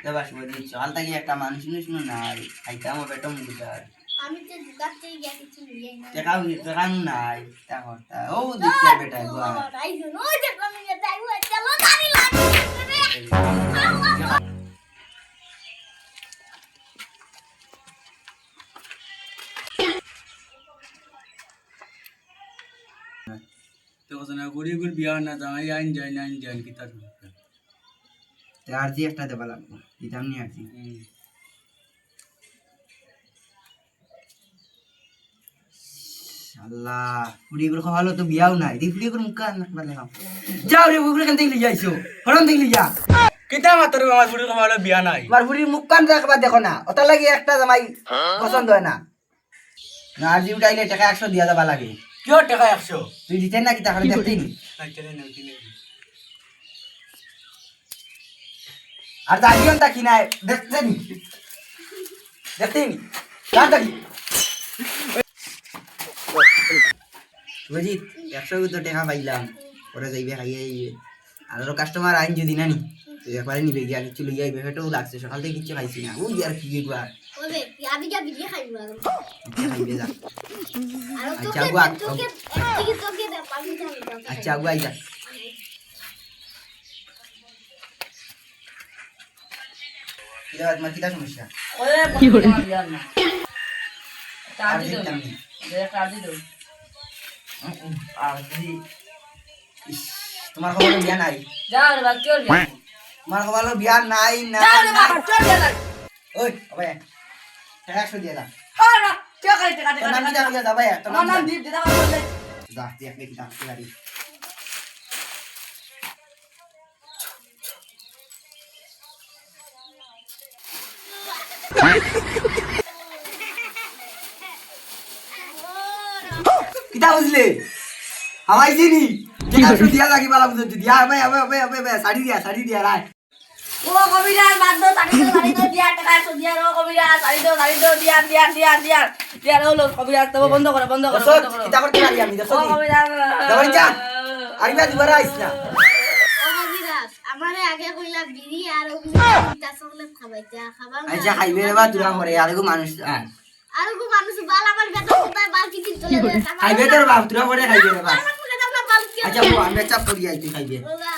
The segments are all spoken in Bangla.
দেবাস বলি চল থাকি একটা মানুষ শুনো নাই খাইতাম পেটম বুঝার আমি তো দোকান থেকে গিয়ে কিছু নিয়ে না টাকা নাই দেখো ও দেখতে বেটা গোয়া আই নো যে কমে গেছে আই চলো দাঁড়ি লাগি তো ওখানে গরিবের বিয়া না জামাই আইন যায় কি তার আরজি একটা দেবা লাগবে দিতাম নি আরজি আল্লাহ পুরিগুলো খাওয়ালো তো বিয়াও নাই দি পুরিগুলো মুখ কান বলে খাও যাও রে ওগুলো কেন দেখলি যাইছো হরন দেখলি যা কিতা মাত্র আমার বুড়ি খাওয়ালো বিয়া নাই তোমার পুরির মুখ কান একবার দেখো না ওটা লাগি একটা জামাই পছন্দ হয় না না আরজি উঠাইলে টাকা 100 দিয়া দেবা লাগে কিয় টাকা 100 তুই দিতেন নাকি টাকা দেখতেই নি আর দাগিও তা কি নাই দেখতেন দেখতেন কার দাগি বুঝিত 100 তো টাকা পাইলাম পরে যাইবে খাইয়ে আরো কাস্টমার আইন যদি নানি তুই একবারে নিবে গিয়া কিছু লইয়া আইবে হেটাও লাগছে সকাল থেকে কিছু খাইছি না ওই আর কি গিয়া ওরে আমি যা বিড়ি খাইবো আর খাইবে যা আর আচ্ছা গুয়া তোকে তোকে দে পানি খাইবো আচ্ছা গুয়া যা কিরা তোমার কিটা সমস্যা ওরে কি করে না চার্জ দিও দে চার্জ দিও আর যদি তোমার খবর বিয়া নাই যাও রে বাবা কি হল তোমার খবর বিয়া নাই না যাও রে বাবা চল যা ওই ওবে টাকা 100 দিয়া দা আরে কি করে টাকা তোর নাম কি যা দা ভাই তোর আমার নাম নাম দীপ দিদা বললে যা দিয়া কি দাম কি গাড়ি কিটা বুঝলে হাওয়াই দিনি টাকা 100 দিয়া লাগি বালা বুঝতে দিয়া ভাই ভাই শাড়ি দিয়া রাই ও কবিরাজ বাদ দাও শাড়ি দাও দিয়া টাকা 100 দিয়া ও কবিরাজ শাড়ি দাও দিয়া হলো কবিরাজ তো বন্ধ করো কিটা করতে পারি আমি দেখো ও কবিরাজ দাবাই যা আইবা দুবার আইছ না ও বিরাজ আমারে আগে কইলা বিড়ি আর ওটা চকলেট খাবাইতা খাবা আচ্ছা খাইবে রে বা তুরা করে আরেগো মানুষ আর গো মানুষ বাল আমার বেটা কোথায় বাল কি চলে যায় খাইবে তোর বাপ তুরা করে খাইবে রে বা আমার মুখে দাও বাল কি আচ্ছা ও আমরা চাপ করি আইতে খাইবে ওগা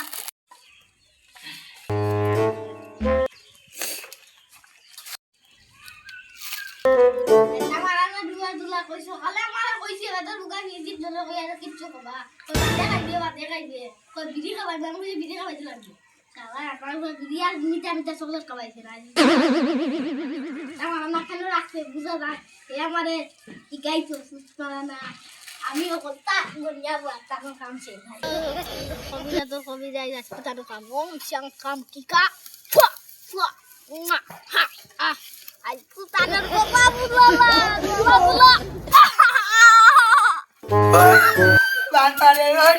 আমার আগে দুলা কইছো খালে আমার কইছি এটা দুগা নিয়ে দিন জলে কই আর কিচ্ছু কবা দেখাই দিয়ে কই বিড়ি খাবাই না কই বিড়ি খাবাই দিলাম সালা আমার বিড়ি আর মিটা চকলেট খাবাইছে না আমার না কেন রাখতে বুঝা না এ আমারে কি গাইতো সুস্মানা না আমিও কথা গনিয়া বাতা কাম শেষ ভাই কবিরা তো কবিরা যাচ্ছে তার কাম ওম চাং কাম কিকা ফুয়া ফুয়া মা হা আ আই কুতানের বাবা বুলা বান পারে রে